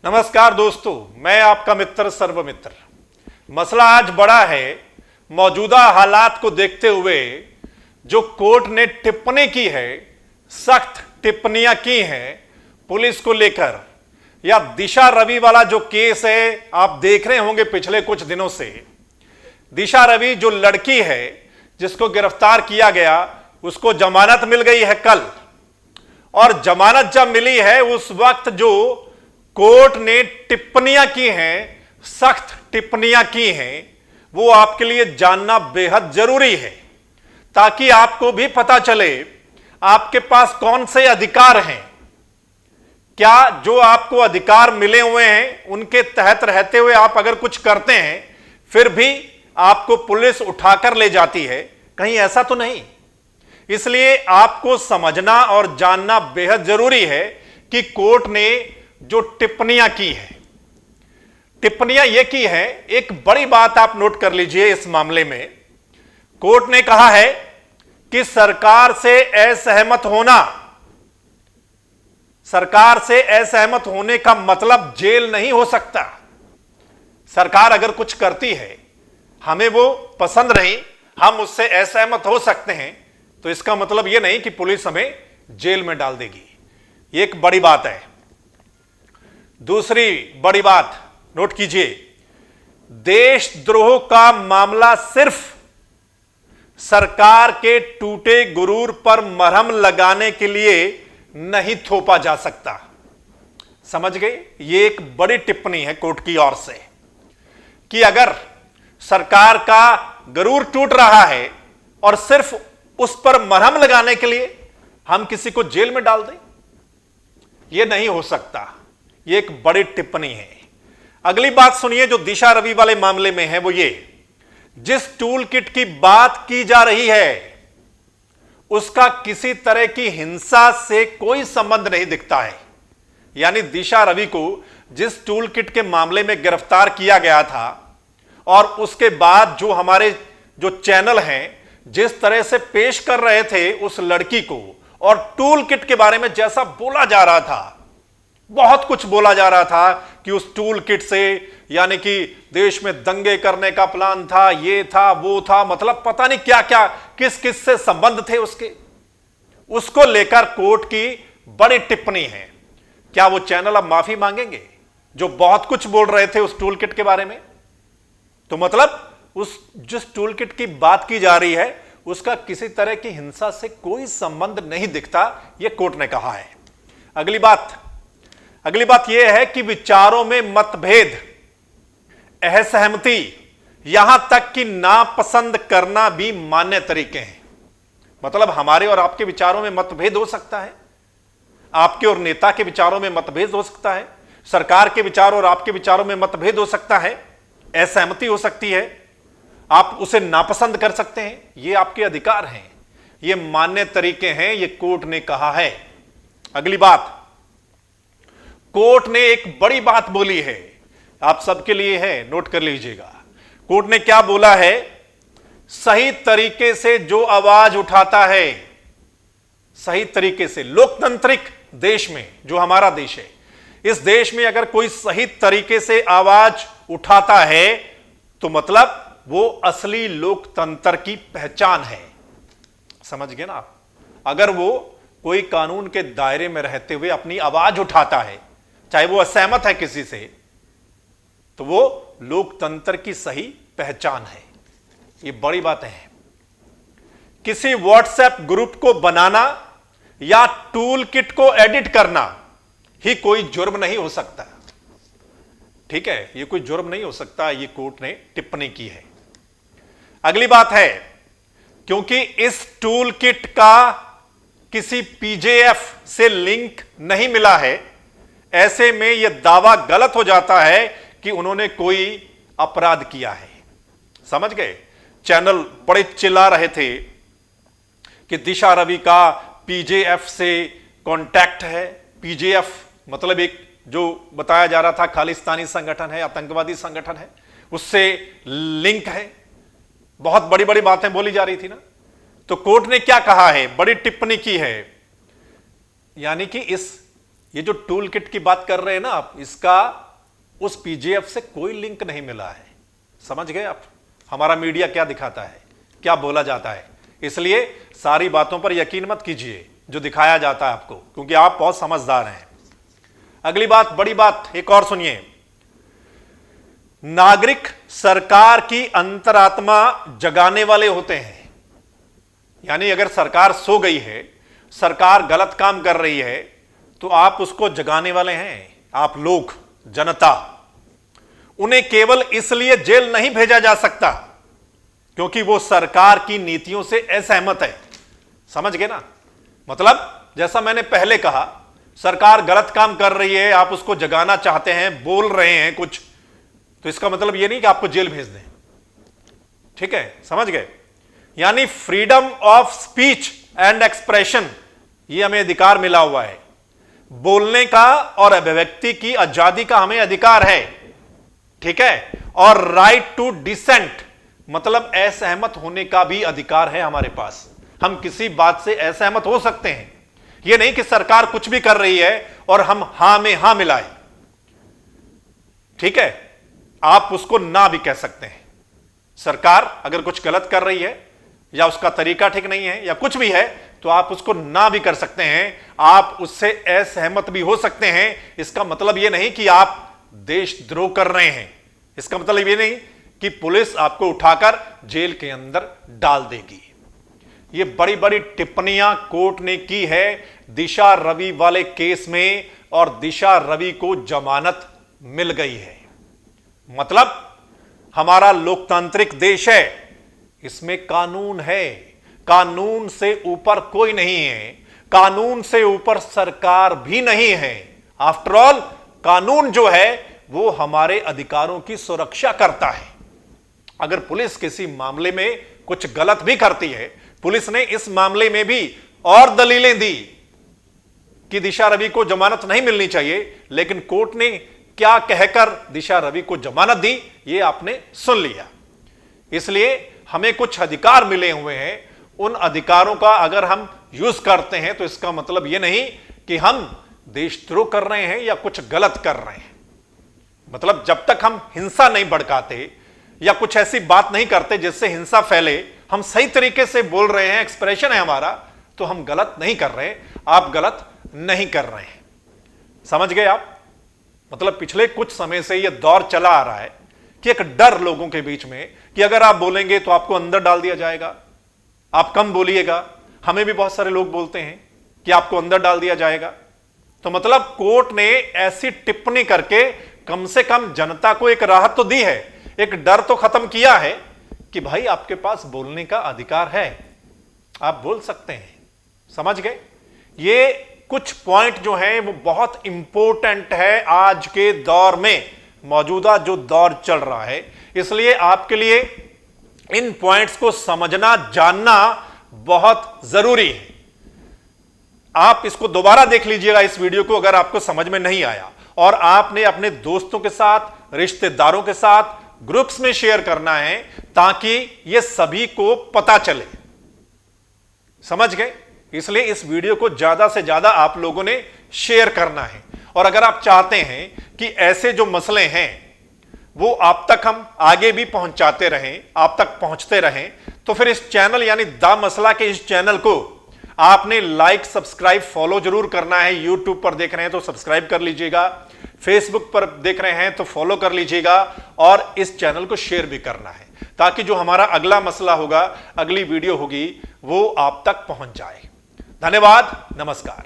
नमस्कार दोस्तों, मैं आपका मित्र सर्वमित्र। मसला आज बड़ा है। मौजूदा हालात को देखते हुए जो कोर्ट ने टिप्पणी की है, सख्त टिप्पणियां की हैं पुलिस को लेकर, या दिशा रवि वाला जो केस है आप देख रहे होंगे पिछले कुछ दिनों से। दिशा रवि जो लड़की है जिसको गिरफ्तार किया गया, उसको जमानत मिल गई है कल, और जमानत जब मिली है उस वक्त जो कोर्ट ने टिप्पणियां की हैं, सख्त टिप्पणियां की हैं, वो आपके लिए जानना बेहद जरूरी है, ताकि आपको भी पता चले आपके पास कौन से अधिकार हैं। क्या जो आपको अधिकार मिले हुए हैं उनके तहत रहते हुए आप अगर कुछ करते हैं फिर भी आपको पुलिस उठाकर ले जाती है? कहीं ऐसा तो नहीं। इसलिए आपको समझना और जानना बेहद जरूरी है कि कोर्ट ने जो टिप्पणियां की है, टिप्पणियां यह की है। एक बड़ी बात आप नोट कर लीजिए इस मामले में। कोर्ट ने कहा है कि सरकार से असहमत होने का मतलब जेल नहीं हो सकता। सरकार अगर कुछ करती है, हमें वो पसंद नहीं, हम उससे असहमत हो सकते हैं, तो इसका मतलब यह नहीं कि पुलिस हमें जेल में डाल देगी। ये एक बड़ी बात है। दूसरी बड़ी बात नोट कीजिए, देशद्रोह का मामला सिर्फ सरकार के टूटे गुरूर पर मरहम लगाने के लिए नहीं थोपा जा सकता। समझ गए? यह एक बड़ी टिप्पणी है कोर्ट की ओर से कि अगर सरकार का गुरूर टूट रहा है और सिर्फ उस पर मरहम लगाने के लिए हम किसी को जेल में डाल दें, यह नहीं हो सकता। यह एक बड़ी टिप्पणी है। अगली बात सुनिए जो दिशा रवि वाले मामले में है, वो ये, जिस टूल किट की बात की जा रही है उसका किसी तरह की हिंसा से कोई संबंध नहीं दिखता है। यानी दिशा रवि को जिस टूल किट के मामले में गिरफ्तार किया गया था और उसके बाद जो हमारे जो चैनल हैं जिस तरह से पेश कर रहे थे उस लड़की को, और टूल किट के बारे में जैसा बोला जा रहा था, बहुत कुछ बोला जा रहा था कि उस टूल किट से यानी कि देश में दंगे करने का प्लान था, ये था, वो था, मतलब पता नहीं क्या क्या, किस किस से संबंध थे उसके, उसको लेकर कोर्ट की बड़ी टिप्पणी है। क्या वो चैनल अब माफी मांगेंगे जो बहुत कुछ बोल रहे थे उस टूल किट के बारे में? तो मतलब उस जिस टूल किट की बात की जा रही है उसका किसी तरह की हिंसा से कोई संबंध नहीं दिखता, यह कोर्ट ने कहा है। अगली बात यह है कि विचारों में मतभेद, असहमति, यहां तक कि नापसंद करना भी मान्य तरीके हैं। मतलब हमारे और आपके विचारों में मतभेद हो सकता है, आपके और नेता के विचारों में मतभेद हो सकता है, सरकार के विचार और आपके विचारों में मतभेद हो सकता है, असहमति हो सकती है, आप उसे नापसंद कर सकते हैं, ये आपके अधिकार हैं, ये मान्य तरीके हैं, ये कोर्ट ने कहा है। अगली बात, कोर्ट ने एक बड़ी बात बोली है, आप सबके लिए है, नोट कर लीजिएगा। कोर्ट ने क्या बोला है? सही तरीके से जो आवाज उठाता है, सही तरीके से, लोकतांत्रिक देश में जो हमारा देश है, इस देश में अगर कोई सही तरीके से आवाज उठाता है तो मतलब वो असली लोकतंत्र की पहचान है। समझ गए ना आप? अगर वो कोई कानून के दायरे में रहते हुए अपनी आवाज उठाता है, चाहे वो असहमत है किसी से, तो वो लोकतंत्र की सही पहचान है। ये बड़ी बातें हैं। किसी व्हाट्सएप ग्रुप को बनाना या टूल किट को एडिट करना ही कोई जुर्म नहीं हो सकता। ठीक है, ये कोई जुर्म नहीं हो सकता, ये कोर्ट ने टिप्पणी की है। अगली बात है, क्योंकि इस टूल किट का किसी पीजेएफ से लिंक नहीं मिला है, ऐसे में यह दावा गलत हो जाता है कि उन्होंने कोई अपराध किया है। समझ गए? चैनल बड़े चिल्ला रहे थे कि दिशा रवि का पीजेएफ से कांटेक्ट है। पीजेएफ मतलब एक जो बताया जा रहा था खालिस्तानी संगठन है, आतंकवादी संगठन है, उससे लिंक है। बहुत बड़ी बड़ी बातें बोली जा रही थी ना। तो कोर्ट ने क्या कहा है? बड़ी टिप्पणी की है, यानी कि इस ये जो टूल किट की बात कर रहे हैं ना आप, इसका उस पीजेएफ से कोई लिंक नहीं मिला है। समझ गए आप हमारा मीडिया क्या दिखाता है, क्या बोला जाता है। इसलिए सारी बातों पर यकीन मत कीजिए जो दिखाया जाता है आपको, क्योंकि आप बहुत समझदार हैं। अगली बात, बड़ी बात एक और सुनिए। नागरिक सरकार की अंतरात्मा जगाने वाले होते हैं। यानी अगर सरकार सो गई है, सरकार गलत काम कर रही है, तो आप उसको जगाने वाले हैं। आप लोग, जनता। उन्हें केवल इसलिए जेल नहीं भेजा जा सकता क्योंकि वो सरकार की नीतियों से असहमत है। समझ गए ना? मतलब जैसा मैंने पहले कहा, सरकार गलत काम कर रही है, आप उसको जगाना चाहते हैं, बोल रहे हैं कुछ, तो इसका मतलब यह नहीं कि आपको जेल भेज दें। ठीक है, समझ गए? यानी freedom of speech and expression, यह हमें अधिकार मिला हुआ है। बोलने का और अभिव्यक्ति की आजादी का हमें अधिकार है। ठीक है? और राइट टू डिसेंट, मतलब असहमत होने का भी अधिकार है हमारे पास। हम किसी बात से असहमत हो सकते हैं। यह नहीं कि सरकार कुछ भी कर रही है और हम हां में हां मिलाएं। ठीक है? आप उसको ना भी कह सकते हैं। सरकार अगर कुछ गलत कर रही है या उसका तरीका ठीक नहीं है या कुछ भी है, तो आप उसको ना भी कर सकते हैं। आप उससे असहमत भी हो सकते हैं। इसका मतलब यह नहीं कि आप देशद्रोह कर रहे हैं। इसका मतलब यह नहीं कि पुलिस आपको उठाकर जेल के अंदर डाल देगी। ये बड़ी बड़ी टिप्पणियां कोर्ट ने की है दिशा रवि वाले केस में, और दिशा रवि को जमानत मिल गई है। मतलब हमारा लोकतांत्रिक देश है, इसमें कानून है। कानून से ऊपर कोई नहीं है। कानून से ऊपर सरकार भी नहीं है। आफ्टर ऑल, कानून जो है वो हमारे अधिकारों की सुरक्षा करता है। अगर पुलिस किसी मामले में कुछ गलत भी करती है, पुलिस ने इस मामले में भी और दलीलें दी कि दिशा रवि को जमानत नहीं मिलनी चाहिए, लेकिन कोर्ट ने क्या कहकर दिशा रवि को जमानत दी, यह आपने सुन लिया। इसलिए हमें कुछ अधिकार मिले हुए हैं। उन अधिकारों का अगर हम यूज करते हैं तो इसका मतलब यह नहीं कि हम देशद्रोह कर रहे हैं या कुछ गलत कर रहे हैं। मतलब जब तक हम हिंसा नहीं भड़काते या कुछ ऐसी बात नहीं करते जिससे हिंसा फैले, हम सही तरीके से बोल रहे हैं, एक्सप्रेशन है हमारा, तो हम गलत नहीं कर रहे। आप गलत नहीं कर रहे हैं। समझ गए आप? मतलब पिछले कुछ समय से यह दौर चला आ रहा है कि एक डर लोगों के बीच में कि अगर आप बोलेंगे तो आपको अंदर डाल दिया जाएगा, आप कम बोलिएगा। हमें भी बहुत सारे लोग बोलते हैं कि आपको अंदर डाल दिया जाएगा। तो मतलब कोर्ट ने ऐसी टिप्पणी करके कम से कम जनता को एक राहत तो दी है, एक डर तो खत्म किया है कि भाई आपके पास बोलने का अधिकार है, आप बोल सकते हैं। समझ गए? ये कुछ पॉइंट जो है वो बहुत इंपॉर्टेंट है आज के दौर में, मौजूदा जो दौर चल रहा है। इसलिए आपके लिए इन पॉइंट्स को समझना, जानना बहुत जरूरी है। आप इसको दोबारा देख लीजिएगा इस वीडियो को अगर आपको समझ में नहीं आया, और आपने अपने दोस्तों के साथ, रिश्तेदारों के साथ ग्रुप्स में शेयर करना है ताकि यह सभी को पता चले। समझ गए? इसलिए इस वीडियो को ज्यादा से ज्यादा आप लोगों ने शेयर करना है। और अगर आप चाहते हैं कि ऐसे जो मसले हैं वो आप तक हम आगे भी पहुंचाते रहें, आप तक पहुंचते रहें, तो फिर इस चैनल यानी द मसला के इस चैनल को आपने लाइक, सब्सक्राइब, फॉलो जरूर करना है। यूट्यूब पर देख रहे हैं तो सब्सक्राइब कर लीजिएगा, फेसबुक पर देख रहे हैं तो फॉलो कर लीजिएगा, और इस चैनल को शेयर भी करना है ताकि जो हमारा अगला मसला होगा, अगली वीडियो होगी, वो आप तक पहुंच जाए। धन्यवाद, नमस्कार।